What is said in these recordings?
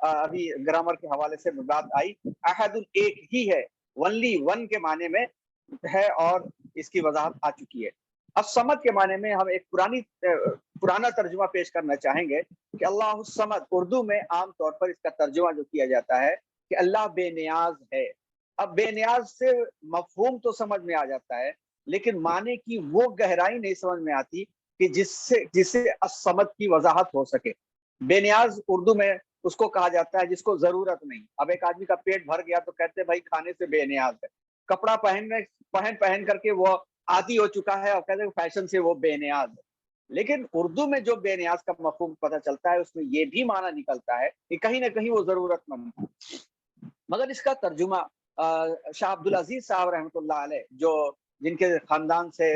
ابھی گرامر کے حوالے سے بات آئی، احد ایک ہی ہے، ونلی ون کے معنی میں ہے، اور اس کی وضاحت آ چکی ہے۔ الصمد کے معنی میں ہم ایک پرانا ترجمہ پیش کرنا چاہیں گے کہ اللہ الصمد، اردو میں عام طور پر اس کا ترجمہ جو کیا جاتا ہے کہ اللہ بے نیاز ہے۔ اب بے نیاز سے مفہوم تو سمجھ میں آ جاتا ہے، لیکن معنی کی وہ گہرائی نہیں سمجھ میں آتی کہ جسے الصمد کی وضاحت ہو سکے۔ بے نیاز اردو میں اس کو کہا جاتا ہے جس کو ضرورت نہیں۔ اب ایک آدمی کا پیٹ بھر گیا تو کہتے ہیں بھائی کھانے سے بے نیاز ہے، کپڑا پہن کر کے وہ عادی ہو چکا ہے اور کہتے ہیں فیشن سے وہ بے نیاز ہے۔ لیکن اردو میں جو بے نیاز کا مفہوم پتہ چلتا ہے، اس میں یہ بھی معنی نکلتا ہے کہ کہیں نہ کہیں وہ ضرورت مند ہے۔ مگر اس کا ترجمہ شاہ عبدالعزیز صاحب رحمۃ اللہ علیہ، جن کے خاندان سے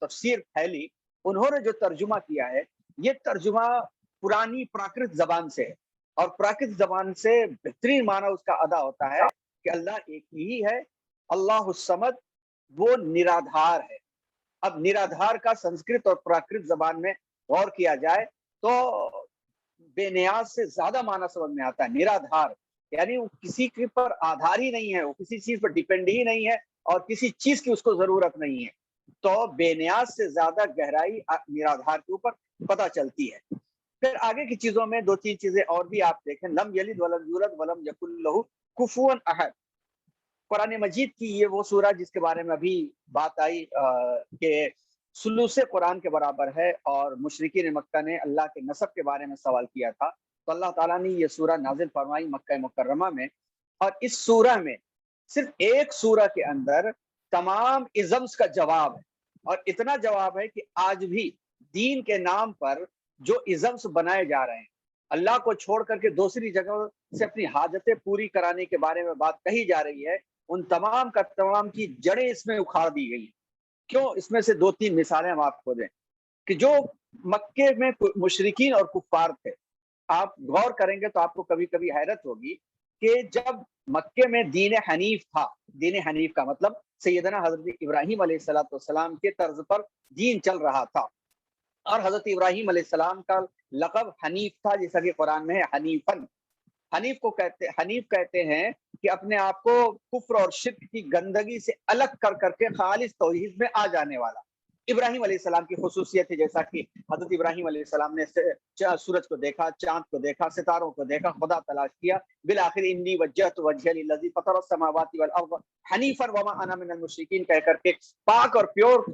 تفسیر پھیلی، انہوں نے جو ترجمہ کیا ہے، یہ ترجمہ پرانی پراکرت زبان سے ہے، اور پراکرت زبان سے بہترین معنی اس کا ادا ہوتا ہے کہ اللہ ایک ہی ہے، اللہ الصمد، وہ نرادھار ہے۔ اب نرادھار کا سنسکرت اور پراکرت زبان میں غور کیا جائے تو بے نیاز سے زیادہ معنی سمجھ میں آتا ہے۔ نرادھار یعنی وہ کسی کے پر آدھار ہی نہیں ہے، وہ کسی چیز پر ڈیپینڈ ہی نہیں ہے، اور کسی چیز کی اس کو ضرورت نہیں ہے۔ تو بے نیاز سے زیادہ گہرائی نرادھار کے اوپر پتہ چلتی ہے۔ پھر آگے کی چیزوں میں دو تین چیزیں اور بھی آپ دیکھیں، لم یلد ولم یولد ولم یکن لہ کفوا احد۔ قرآن مجید کی یہ وہ سورہ جس کے بارے میں ابھی بات آئی کہ ثلث قرآن کے برابر ہے، اور مشرکین مکہ نے اللہ کے نسب کے بارے میں سوال کیا تھا، تو اللہ تعالیٰ نے یہ سورہ نازل فرمائی مکہ مکرمہ میں، اور اس سورہ میں صرف ایک سورہ کے اندر تمام ازمز کا جواب ہے، اور اتنا جواب ہے کہ آج بھی دین کے نام پر جو ازمز بنائے جا رہے ہیں، اللہ کو چھوڑ کر کے دوسری جگہ سے اپنی حاجتیں پوری کرانے کے بارے میں بات کہی جا رہی ہے، ان تمام کا تمام کی جڑیں اس میں اکھاڑ دی گئی ہیں۔ کیوں؟ اس میں سے دو تین مثالیں ہم آپ کو دیں کہ جو مکے میں مشرکین اور کفار تھے، آپ غور کریں گے تو آپ کو کبھی کبھی حیرت ہوگی کہ جب مکے میں دین حنیف تھا، دین حنیف کا مطلب سیدنا حضرت ابراہیم علیہ السلام کے طرز پر دین چل رہا تھا، اور حضرت ابراہیم علیہ السلام کا لقب حنیف تھا، جیسا کہ قرآن میں ہے حنیفن۔ حنیف کہتے ہیں کہ اپنے آپ کو کفر اور شرک کی گندگی سے الگ کر کے خالص توحید میں آ جانے والا۔ ابراہیم علیہ السلام کی خصوصیت ہے، جیسا کہ حضرت ابراہیم علیہ السلام نے سورج کو دیکھا، چاند کو دیکھا، ستاروں کو دیکھا، خدا تلاش کیا، بالآخر انی وجہت وجہی للذی فطر السماوات والارض حنیفا وما انا من المشرکین کہہ کر کے پاک اور پیور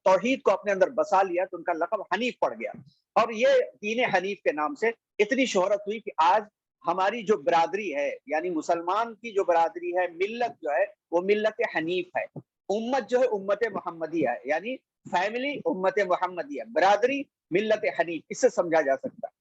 توحید کو اپنے اندر بسا لیا، تو ان کا لقب حنیف پڑ گیا۔ اور یہ دین حنیف کے نام سے اتنی شہرت ہوئی کہ آج ہماری جو برادری ہے، یعنی مسلمان کی جو برادری ہے، ملت جو ہے وہ ملت حنیف ہے، امت جو ہے امت محمدیہ ہے، یعنی فیملی امت محمدیہ، برادری ملت حنیف، اس سے سمجھا جا سکتا ہے۔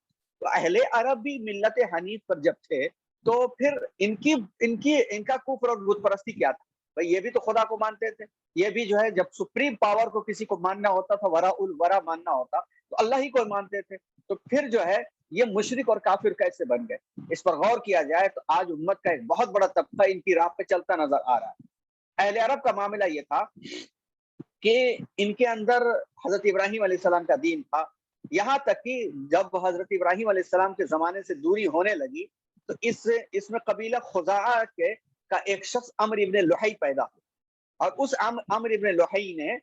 تو اہل عرب بھی ملت حنیف پر جب تھے تو پھر ان کا کفر اور بت پرستی کیا تھا؟ بھئی یہ بھی تو خدا کو مانتے تھے، یہ بھی جو ہے جب سپریم پاور کو کسی کو ماننا ہوتا تھا، ورا الورا ماننا ہوتا تو اللہ ہی کو مانتے تھے، تو پھر جو ہے یہ مشرک اور کافر کیسے بن گئے؟ اس پر غور کیا جائے تو آج امت کا ایک بہت بڑا طبقہ ان کی راہ پہ چلتا نظر آ رہا ہے۔ اہل عرب کا معاملہ یہ تھا کہ ان کے اندر حضرت ابراہیم علیہ السلام کا دین تھا، یہاں تک کہ جب حضرت ابراہیم علیہ السلام کے زمانے سے دوری ہونے لگی تو اس میں قبیلہ خزاعہ کا ایک شخص عمرو ابن لحی پیدا ہوا، اور اس عمرو ابن لحی نے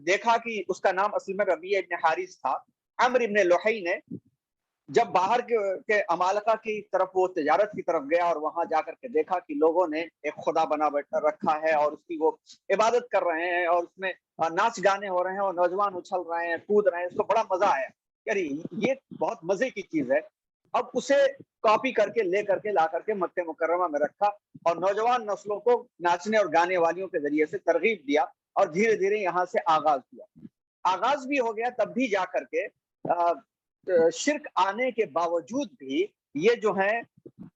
دیکھا کہ اس کا نام اصل میں ربیعہ ابن حارث تھا۔ عمرو ابن لحی نے جب باہر کے عمالقہ کی طرف وہ تجارت کی طرف گیا اور وہاں جا کر کے دیکھا کہ لوگوں نے ایک خدا بنا رکھا ہے اور اس کی وہ عبادت کر رہے ہیں، اور اس میں ناچ گانے ہو رہے ہیں اور نوجوان اچھل رہے ہیں، کود رہے ہیں، اس کو بڑا مزہ آیا، یعنی یہ بہت مزے کی چیز ہے۔ اب اسے کاپی کر کے لے کر کے لا کر کے مکہ مکرمہ میں رکھا، اور نوجوان نسلوں کو ناچنے اور گانے والیوں کے ذریعے سے ترغیب دیا، اور دھیرے دھیرے یہاں سے آغاز بھی ہو گیا۔ تب بھی جا کر کے شرک آنے کے باوجود بھی یہ جو ہے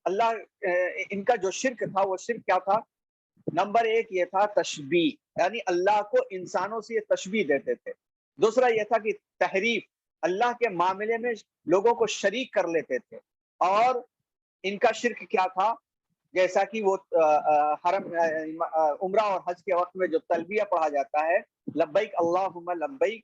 اللہ ان کا جو شرک تھا، وہ شرک کیا تھا؟ نمبر ایک یہ تھا تشبیہ، یعنی اللہ کو انسانوں سے یہ تشبیہ دیتے تھے۔ دوسرا یہ تھا کہ تحریف، اللہ کے معاملے میں لوگوں کو شریک کر لیتے تھے۔ اور ان کا شرک کیا تھا؟ جیسا کہ وہ حرم عمرہ اور حج کے وقت میں جو تلبیہ پڑھا جاتا ہے، لبیک اللہم لبیک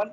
1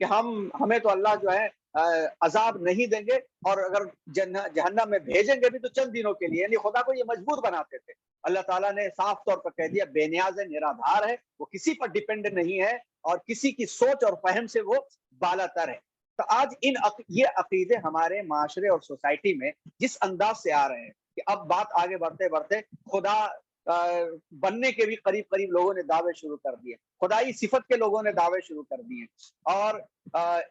کہ ہمیں تو اللہ جو ہے عذاب نہیں دیں گے، اور اگر جہنم میں بھیجیں گے بھی تو چند دنوں کے لیے، یعنی خدا کو یہ مجبور بناتے تھے۔ اللہ تعالیٰ نے صاف طور پر کہہ دیا بے نیاز ہے، نرادھار ہے، وہ کسی پر ڈیپینڈ نہیں ہے، اور کسی کی سوچ اور فہم سے وہ بالا تر ہے۔ تو آج یہ عقیدے ہمارے معاشرے اور سوسائٹی میں جس انداز سے آ رہے ہیں کہ اب بات آگے بڑھتے بڑھتے خدا بننے کے بھی قریب قریب لوگوں نے دعوے شروع کر دیے، خدائی صفت کے لوگوں نے دعوے شروع کر دیے، اور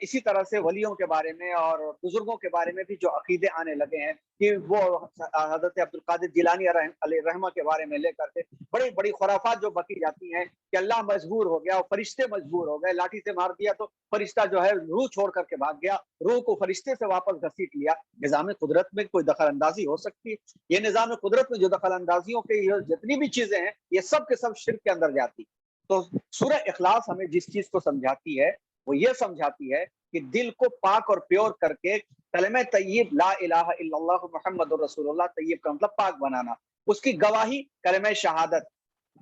اسی طرح سے ولیوں کے بارے میں اور بزرگوں کے بارے میں بھی جو عقیدے آنے لگے ہیں کہ وہ حضرت عبد القادر جیلانی علیہ رحمہ کے بارے میں لے کر کے بڑی بڑی خرافات جو بکی جاتی ہیں کہ اللہ مجبور ہو گیا اور فرشتے مجبور ہو گئے، لاٹھی سے مار دیا تو فرشتہ جو ہے روح چھوڑ کر کے بھاگ گیا، روح کو فرشتے سے واپس گھسیٹ لیا۔ نظام قدرت میں کوئی دخل اندازی ہو سکتی ہے؟ یہ نظام قدرت میں جو دخل اندازیوں کے جتنی بھی چیزیں ہیں یہ سب کے سب شرک کے اندر جاتی۔ تو سورہ اخلاص ہمیں جس چیز کو سمجھاتی ہے وہ یہ سمجھاتی ہے کہ دل کو پاک اور پیور کر کے کلمہ طیب لا الہ الا اللہ محمد رسول اللہ، طیب کا مطلب پاک بنانا، اس کی گواہی کلمہ شہادت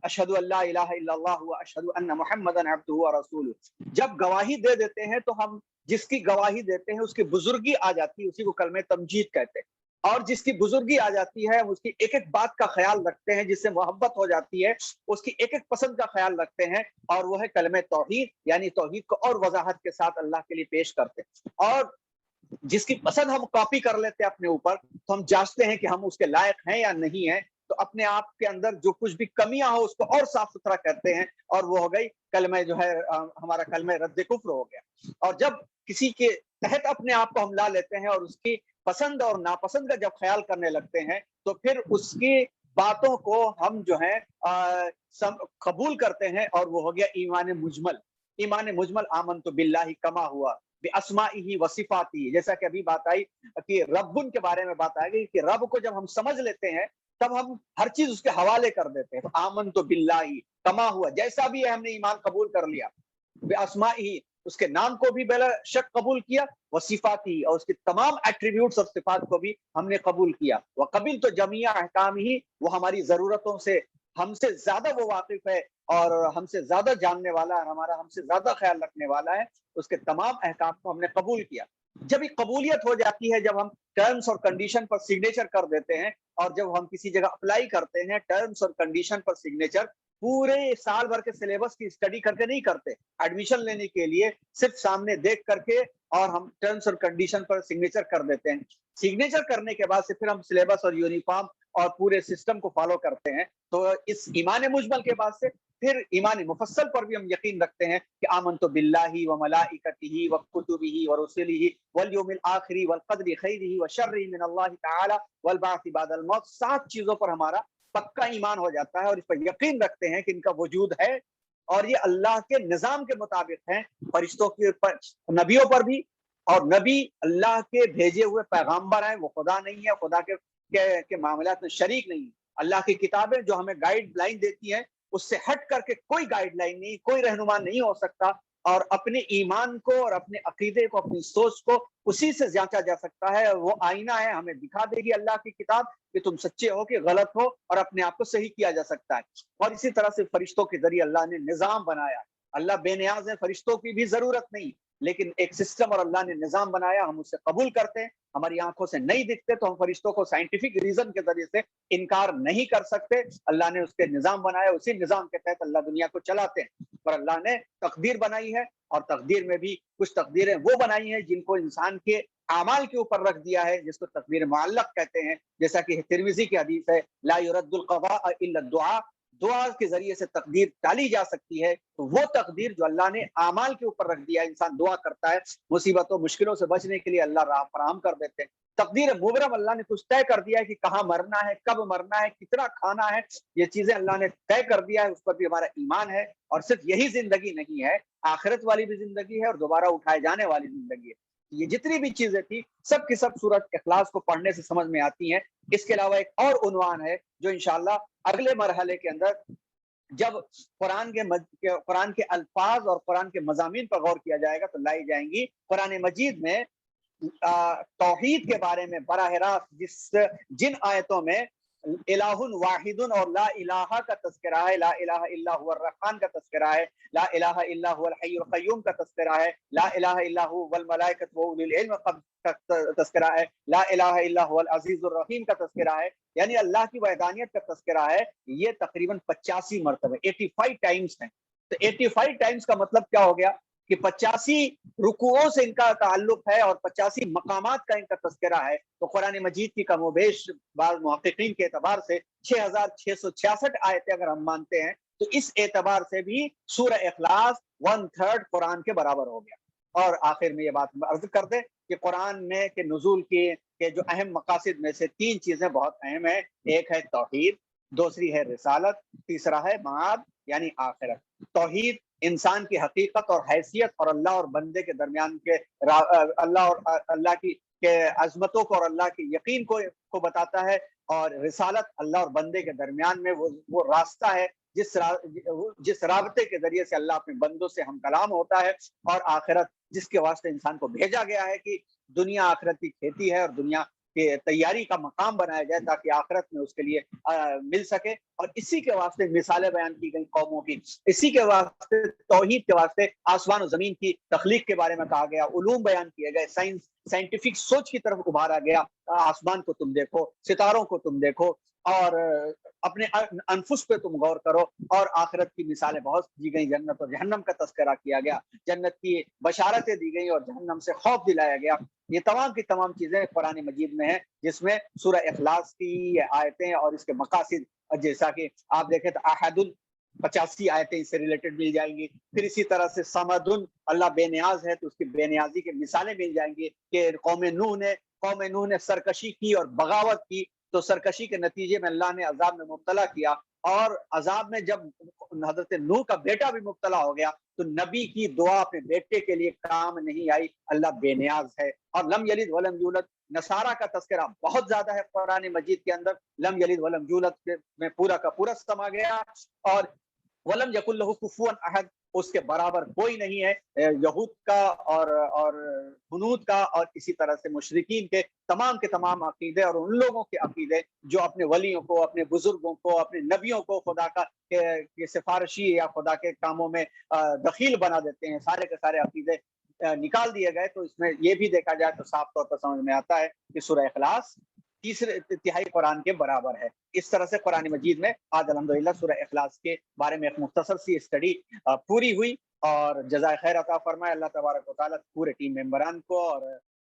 اشہد ان لا الہ الا اللہ و اشہد ان محمدا عبدہ و رسولہ، جب گواہی دے دیتے ہیں تو ہم جس کی گواہی دیتے ہیں اس کی بزرگی آ جاتی ہے، اسی کو کلمہ تمجید کہتے ہیں، اور جس کی بزرگی آ جاتی ہے اس کی ایک ایک بات کا خیال رکھتے ہیں، جس سے محبت ہو جاتی ہے، اس کی ایک ایک پسند کا خیال رکھتے ہیں، اور وہ ہے کلمہ توحید، یعنی توحید کو اور وضاحت کے ساتھ اللہ کے لیے پیش کرتے ہیں، اور جس کی پسند ہم کاپی کر لیتے ہیں اپنے اوپر، تو ہم جانچتے ہیں کہ ہم اس کے لائق ہیں یا نہیں ہیں، تو اپنے آپ کے اندر جو کچھ بھی کمیاں ہو اس کو اور صاف ستھرا کرتے ہیں، اور وہ ہو گئی کلمہ جو ہے ہمارا کلمہ رد کفر ہو گیا۔ اور جب کسی کے تحت اپنے آپ کو ہم لا لیتے ہیں اور اس کی پسند اور ناپسند کا جب خیال کرنے لگتے ہیں تو پھر اس کی باتوں کو ہم جو ہے قبول کرتے ہیں، اور وہ ہو گیا ایمان مجمل۔ ایمان مجمل آمنت باللہ کما ہوا باسمائہ وصفاتہ، جیسا کہ ابھی بات آئی کہ ربن کے بارے میں بات آئی گئی کہ رب کو جب ہم سمجھ لیتے ہیں تب ہم ہر چیز اس کے حوالے کر دیتے ہیں۔ آمنت باللہ کما ہوا، جیسا بھی ہے ہم نے ایمان قبول کر لیا، باسمائہ اس کے نام کو بھی بلا شک قبول کیا، وصفاتی اور اس کے تمام ایٹریبیوٹس اور صفات کو بھی ہم نے قبول کیا، وقبل تو جمیع احکام ہی، وہ ہماری ضرورتوں سے ہم سے زیادہ وہ واقف ہے اور ہم سے زیادہ جاننے والا ہے، ہم سے زیادہ خیال رکھنے والا ہے، اس کے تمام احکام کو ہم نے قبول کیا۔ جب یہ قبولیت ہو جاتی ہے، جب ہم ٹرمز اور کنڈیشن پر سگنیچر کر دیتے ہیں، اور جب ہم کسی جگہ اپلائی کرتے ہیں ٹرمز اور کنڈیشن پر سگنیچر، پورے سال بھر کے سلیبس کی اسٹڈی کر کے نہیں کرتے، ایڈمیشن لینے کے لیے صرف سامنے دیکھ کر کے اور ہم ٹرمز اور کنڈیشن پر سگنیچر کر دیتے ہیں، سگنیچر کرنے کے بعد سے پھر ہم سلیبس اور یونیفارم اور پورے سسٹم کو فالو کرتے ہیں۔ تو اس ایمان مجمل کے بعد سے پھر ایمان مفصل پر بھی ہم یقین رکھتے ہیں کہ آمنت باللہ و ملائکتہ و کتبہ و رسلہ والیوم الآخر والقدر خیرہ و شرہ من اللہ تعالی والبعث بعد الموت، 7 چیزوں پر ہمارا پکا ایمان ہو جاتا ہے، اور اس پر یقین رکھتے ہیں کہ ان کا وجود ہے اور یہ اللہ کے نظام کے مطابق ہیں، فرشتوں کے پر، نبیوں پر بھی، اور نبی اللہ کے بھیجے ہوئے پیغامبر ہیں، وہ خدا نہیں ہے، خدا کے معاملات میں شریک نہیں ہے۔ اللہ کی کتابیں جو ہمیں گائیڈ لائن دیتی ہیں اس سے ہٹ کر کے کوئی گائیڈ لائن نہیں، کوئی رہنما نہیں ہو سکتا، اور اپنے ایمان کو اور اپنے عقیدے کو، اپنی سوچ کو اسی سے جانچا جا سکتا ہے۔ وہ آئینہ ہے، ہمیں دکھا دے گی اللہ کی کتاب کہ تم سچے ہو کہ غلط ہو، اور اپنے آپ کو صحیح کیا جا سکتا ہے۔ اور اسی طرح سے فرشتوں کے ذریعے اللہ نے نظام بنایا، اللہ بے نیاز ہے، فرشتوں کی بھی ضرورت نہیں، لیکن ایک سسٹم اور اللہ نے نظام بنایا، ہم اسے قبول کرتے ہیں، ہماری آنکھوں سے نہیں دکھتے تو ہم فرشتوں کو سائنٹیفک ریزن کے ذریعے سے انکار نہیں کر سکتے، اللہ نے اس کے نظام بنایا، اسی نظام کے تحت اللہ دنیا کو چلاتے ہیں۔ پر اللہ نے تقدیر بنائی ہے، اور تقدیر میں بھی کچھ تقدیریں وہ بنائی ہیں جن کو انسان کے اعمال کے اوپر رکھ دیا ہے، جس کو تقدیر معلق کہتے ہیں، جیسا کہ ترمذی کی حدیث ہے لا يرد القضاء الا الدعاء، دعا کے ذریعے سے تقدیر ٹالی جا سکتی ہے۔ تو وہ تقدیر جو اللہ نے اعمال کے اوپر رکھ دیا ہے، انسان دعا کرتا ہے، مصیبتوں مشکلوں سے بچنے کے لیے اللہ راہ فراہم کر دیتے ہیں۔ تقدیر مبرم، اللہ نے کچھ طے کر دیا ہے کہ کہاں مرنا ہے، کب مرنا ہے، کتنا کھانا ہے، یہ چیزیں اللہ نے طے کر دیا ہے، اس پر بھی ہمارا ایمان ہے۔ اور صرف یہی زندگی نہیں ہے، آخرت والی بھی زندگی ہے اور دوبارہ اٹھائے جانے والی زندگی ہے۔ یہ جتنی بھی چیزیں تھی سب کی سب سورۃ اخلاص کو پڑھنے سے سمجھ میں آتی ہیں۔ اس کے علاوہ ایک اور عنوان ہے جو انشاءاللہ اگلے مرحلے کے اندر جب قرآن کے الفاظ اور قرآن کے مضامین پر غور کیا جائے گا تو لائی جائیں گی۔ قرآن مجید میں توحید کے بارے میں براہ راست جن آیتوں میں الہن واحدن اور لا الہ کا تذکرہ ہے، لا الہ الا هو الرحمن کا تذکرہ ہے، لا الہ الا هو الحی القیوم کا تذکرہ ہے، لا الہ الا هو والملائکۃ واولو العلم کا تذکرہ ہے، لا الہ الا هو العزیز الرحیم کا تذکرہ ہے، یعنی اللہ کی وحدانیت کا تذکرہ ہے۔ یہ تقریباً 85 مرتبہ 85 ٹائمز ہیں۔ تو 85 ٹائمز کا مطلب کیا ہو گیا کہ 85 رکوعوں سے ان کا تعلق ہے اور 85 مقامات کا ان کا تذکرہ ہے۔ تو قرآن مجید کی کم و بیش بعض محققین کے اعتبار سے 6666 آیتیں اگر ہم مانتے ہیں تو اس اعتبار سے بھی سورہ اخلاص 1/3 قرآن کے برابر ہو گیا۔ اور آخر میں یہ بات عرض کر دیں کہ قرآن میں کے نزول کے جو اہم مقاصد میں سے 3 چیزیں بہت اہم ہیں۔ ایک ہے توحید، دوسری ہے رسالت، تیسرا ہے معاد یعنی آخرت۔ توحید انسان کی حقیقت اور حیثیت اور اللہ اور بندے کے درمیان کے اللہ کی عظمتوں کو اور اللہ کے یقین کو بتاتا ہے، اور رسالت اللہ اور بندے کے درمیان میں وہ راستہ ہے جس رابطے کے ذریعے سے اللہ اپنے بندوں سے ہم کلام ہوتا ہے، اور آخرت جس کے واسطے انسان کو بھیجا گیا ہے کہ دنیا آخرت کی کھیتی ہے اور دنیا کے تیاری کا مقام بنایا جائے تاکہ آخرت میں اس کے لیے مل سکے۔ اور اسی کے واسطے مثالیں بیان کی گئی قوموں کی، اسی کے واسطے توحید کے واسطے آسمان و زمین کی تخلیق کے بارے میں کہا گیا، علوم بیان کیے گئے، سائنٹیفک سوچ کی طرف ابھارا گیا۔ آسمان کو تم دیکھو، ستاروں کو تم دیکھو، اور اپنے انفس پہ تم غور کرو، اور آخرت کی مثالیں بہت دی گئی، جنت اور جہنم کا تذکرہ کیا گیا، جنت کی بشارتیں دی گئی اور جہنم سے خوف دلایا گیا۔ یہ تمام کی تمام چیزیں قرآن مجید میں ہیں، جس میں سورہ اخلاص کی یہ آیتیں اور اس کے مقاصد، جیسا کہ آپ دیکھیں تو احد 85 آیتیں اس سے ریلیٹڈ مل جائیں گی۔ پھر اسی طرح سے سمدن، اللہ بے نیاز ہے تو اس کی بے نیازی کی مثالیں مل جائیں گی کہ قوم نوح نے سرکشی کی اور بغاوت کی، تو سرکشی کے نتیجے میں اللہ نے عذاب میں مبتلا کیا، اور عذاب میں جب حضرت نوح کا بیٹا بھی مبتلا ہو گیا تو نبی کی دعا اپنے بیٹے کے لیے کام نہیں آئی، اللہ بے نیاز ہے۔ اور لم یلد ولم یولد، نصارہ کا تذکرہ بہت زیادہ ہے قرآن مجید کے اندر، لم یلد ولم یولد میں پورا کا پورا سما گیا، اور ولم یکن لہ کفوا احد، اس کے برابر کوئی نہیں ہے۔ یہود کا اور ہنود کا اور اسی طرح سے مشرکین کے تمام عقیدے اور ان لوگوں کے عقیدے جو اپنے ولیوں کو، اپنے بزرگوں کو، اپنے نبیوں کو خدا کا سفارشی یا خدا کے کاموں میں دخیل بنا دیتے ہیں، سارے کے سارے عقیدے نکال دیے گئے۔ تو اس میں یہ بھی دیکھا جائے تو صاف طور پر سمجھ میں آتا ہے کہ سورہ اخلاص تیسرے تہائی قرآن کے برابر ہے۔ اس طرح سے قرآن مجید میں آج الحمدللہ سورہ اخلاص کے بارے میں ایک مختصر سی اسٹڈی پوری ہوئی، اور جزائے خیر عطا فرمائے اللہ تبارک و تعالیٰ پورے ٹیم ممبران کو اور